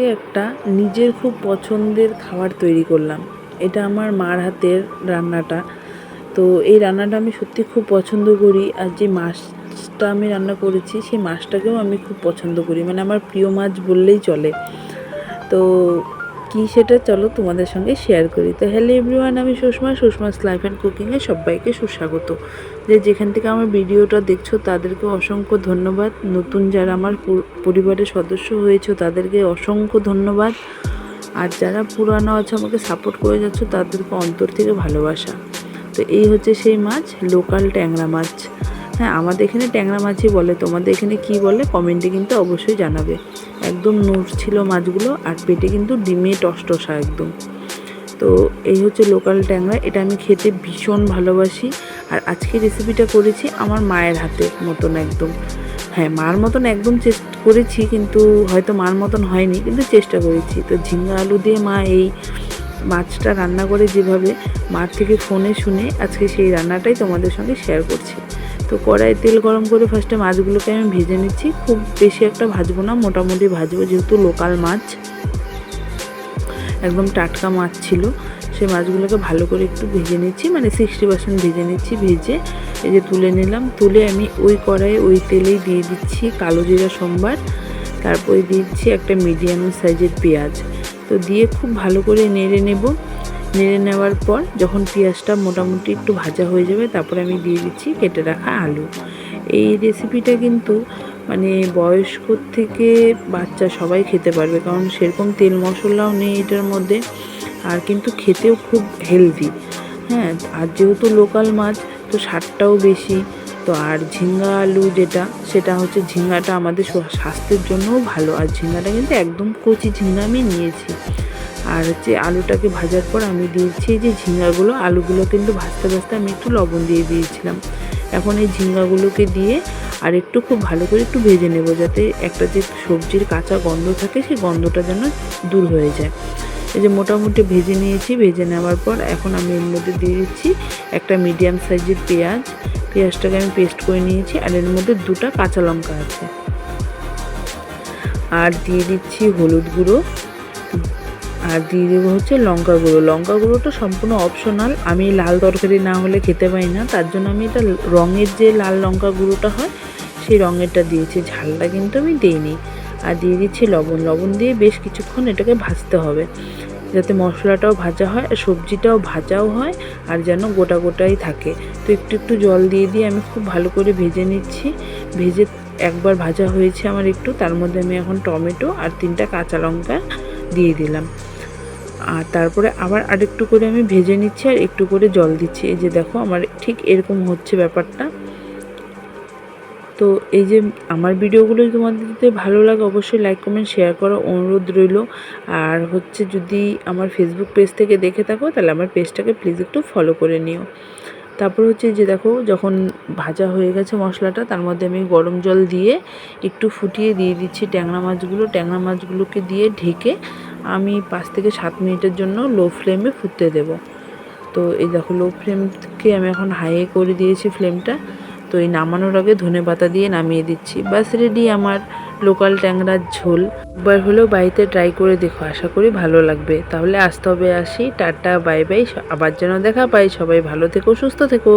আজকে একটা নিজের খুব পছন্দের খাবার তৈরি করলাম। এটা আমার মার হাতের রান্নাটা। তো এই রান্নাটা আমি সত্যি খুব পছন্দ করি। আর যে মাছটা আমি রান্না করেছি সেই মাছটাকেও আমি খুব পছন্দ করি, মানে আমার প্রিয় মাছ বললেই চলে। তো কি সেটা চলো তোমাদের সঙ্গে শেয়ার করি। তো হ্যালো এভরিওয়ান, আমি সুষমাস লাইফ অ্যান্ড কুকিংয়ে সবাইকে সুস্বাগত। যেখান থেকে আমার ভিডিওটা দেখছো তাদেরকে অসংখ্য ধন্যবাদ। নতুন যারা আমার পরিবারের সদস্য হয়েছো তাদেরকে অসংখ্য ধন্যবাদ। আর যারা পুরানো আছে আমাকে সাপোর্ট করে যাচ্ছ তাদেরকে অন্তর থেকে ভালোবাসা। তো এই হচ্ছে সেই মাছ, লোকাল ট্যাংরা মাছ। হ্যাঁ, আমাদের এখানে ট্যাংরা মাছই বলে, তোমাদের এখানে কি বলে কমেন্টে কিন্তু অবশ্যই জানাবে। একদম নূর ছিল মাছগুলো, আর পেটে কিন্তু ডিমে টসটসা একদম। তো এই হচ্ছে লোকাল ট্যাংরা, এটা আমি খেতে ভীষণ ভালোবাসি। আর আজকে রেসিপিটা করেছি আমার মায়ের হাতে মতন একদম। হ্যাঁ, মার মতন একদম চেষ্টা করেছি, কিন্তু হয়তো মার মতন হয়নি, কিন্তু চেষ্টা করেছি। তো ঝিঙ্গা আলু দিয়ে মা এই মাছটা রান্না করে যেভাবে, মার থেকে ফোনে শুনে আজকে সেই রান্নাটাই তোমাদের সঙ্গে শেয়ার করছি। তো কড়াই তেল গরম করে ফার্স্টে মাছগুলোকে আমি ভেজে নিচ্ছি। খুব বেশি একটা ভাজবো না, মোটামুটি ভাজবো, যেহেতু লোকাল মাছ, একদম টাটকা মাছ ছিল। সেই মাছগুলোকে ভালো করে একটু ভেজে নিচ্ছি, মানে 60% ভেজে নিচ্ছি। ভেজে এই যে তুলে নিলাম। তুলে আমি ওই কড়াইয়ে ওই তেলেই দিয়ে দিচ্ছি কালো জিরা সম্বার, তারপরে দিচ্ছি একটা মিডিয়াম সাইজের পেঁয়াজ। তো দিয়ে খুব ভালো করে নেড়ে নেব। নেড়ে নেওয়ার পর যখন পেঁয়াজটা মোটামুটি একটু ভাজা হয়ে যাবে, তারপরে আমি দিয়ে দিচ্ছি কেটে রাখা আলু। এই রেসিপিটা কিন্তু মানে বয়স্ক থেকে বাচ্চা সবাই খেতে পারবে, কারণ সেরকম তেল মশলাও নেই এটার মধ্যে, আর কিন্তু খেতেও খুব হেলদি। হ্যাঁ, আর যেহেতু লোকাল মাছ তো স্বাদটাও বেশি। তো আর ঝিঙ্গা আলু যেটা, সেটা হচ্ছে ঝিঙ্গাটা আমাদের স্বাস্থ্যের জন্যও ভালো। আর ঝিঙ্গাটা কিন্তু একদম কচি ঝিঙ্গা আমি নিয়েছি। আর হচ্ছে আলুটাকে ভাজার পর আমি দিয়েছি যে ঝিঙ্গাগুলো, আলুগুলো কিন্তু ভাজতে ভাজতে আমি একটু লবণ দিয়ে দিয়েছিলাম। এখন এই ঝিঙ্গাগুলোকে দিয়ে আর একটু খুব ভালো করে একটু ভেজে নেব, যাতে একটা যে সবজির কাঁচা গন্ধ থাকে সেই গন্ধটা যেন দূর হয়ে যায়। এই যে মোটামুটি ভেজে নিয়েছি। ভেজে নেওয়ার পর এখন আমি এর মধ্যে দিয়ে দিচ্ছি একটা মিডিয়াম সাইজের পেঁয়াজ। পেঁয়াজটাকে আমি পেস্ট করে নিয়েছি, আর এর মধ্যে 2টা কাঁচা লঙ্কা আছে। আর দিয়ে দিচ্ছি হলুদ গুঁড়ো, আর দিয়ে দেবো হচ্ছে লঙ্কা গুঁড়ো। লঙ্কা গুঁড়োটা সম্পূর্ণ অপশনাল, আমি লাল তরকারি না হলে খেতে পাই না, তার জন্য আমি এটা রঙের যে লাল লঙ্কা গুঁড়োটা হয় সেই রঙেরটা দিয়েছি, ঝালটা কিন্তু আমি দিইনি। আর দিয়ে দিচ্ছি লবণ। লবণ দিয়ে বেশ কিছুক্ষণ এটাকে ভাজতে হবে, যাতে মশলাটাও ভাজা হয় আর সবজিটাও ভাজাও হয়, আর যেন গোটা গোটাই থাকে। তো একটু একটু জল দিয়ে দিয়ে আমি খুব ভালো করে ভেজে নিচ্ছি। ভেজে একবার ভাজা হয়েছে আমার একটু, তার মধ্যে আমি এখন টমেটো আর 3টা কাঁচা লঙ্কা দিয়ে দিলাম। আর তারপরে আবার আরেকটু করে আমি ভেজে নিচ্ছি, আর একটু করে জল দিচ্ছি। এই যে দেখো আমার ঠিক এরকম হচ্ছে ব্যাপারটা। তো এই যে আমার ভিডিওগুলো যদি তোমাদের ভালো লাগে অবশ্যই লাইক কমেন্ট শেয়ার করার অনুরোধ রইল। আর হচ্ছে যদি আমার ফেসবুক পেজ থেকে দেখে থাকো তাহলে আমার পেজটাকে প্লিজ একটু ফলো করে নিও। তারপর হচ্ছে যে দেখো যখন ভাজা হয়ে গেছে মশলাটা, তার মধ্যে আমি গরম জল দিয়ে একটু ফুটিয়ে দিয়ে দিচ্ছি ট্যাংরা মাছগুলো। ট্যাংরা মাছগুলোকে দিয়ে ঢেকে আমি 5 থেকে 7 মিনিটের জন্য লো ফ্লেমে ফুটতে দেব। তো এই দেখো লো ফ্লেমকে আমি এখন হাইয়ে করে দিয়েছি ফ্লেমটা। তো এই নামানোর আগে ধনেপাতা দিয়ে নামিয়ে দিচ্ছি। বাস রেডি আমার লোকাল ট্যাংরার ঝোল। একবার হলেও বাড়িতে ট্রাই করে দেখো, আশা করি ভালো লাগবে। তাহলে আসতে হবে, আসি, টাটা বাই বাই। আবার যেন দেখা পাই। সবাই ভালো থেকো, সুস্থ থেকো।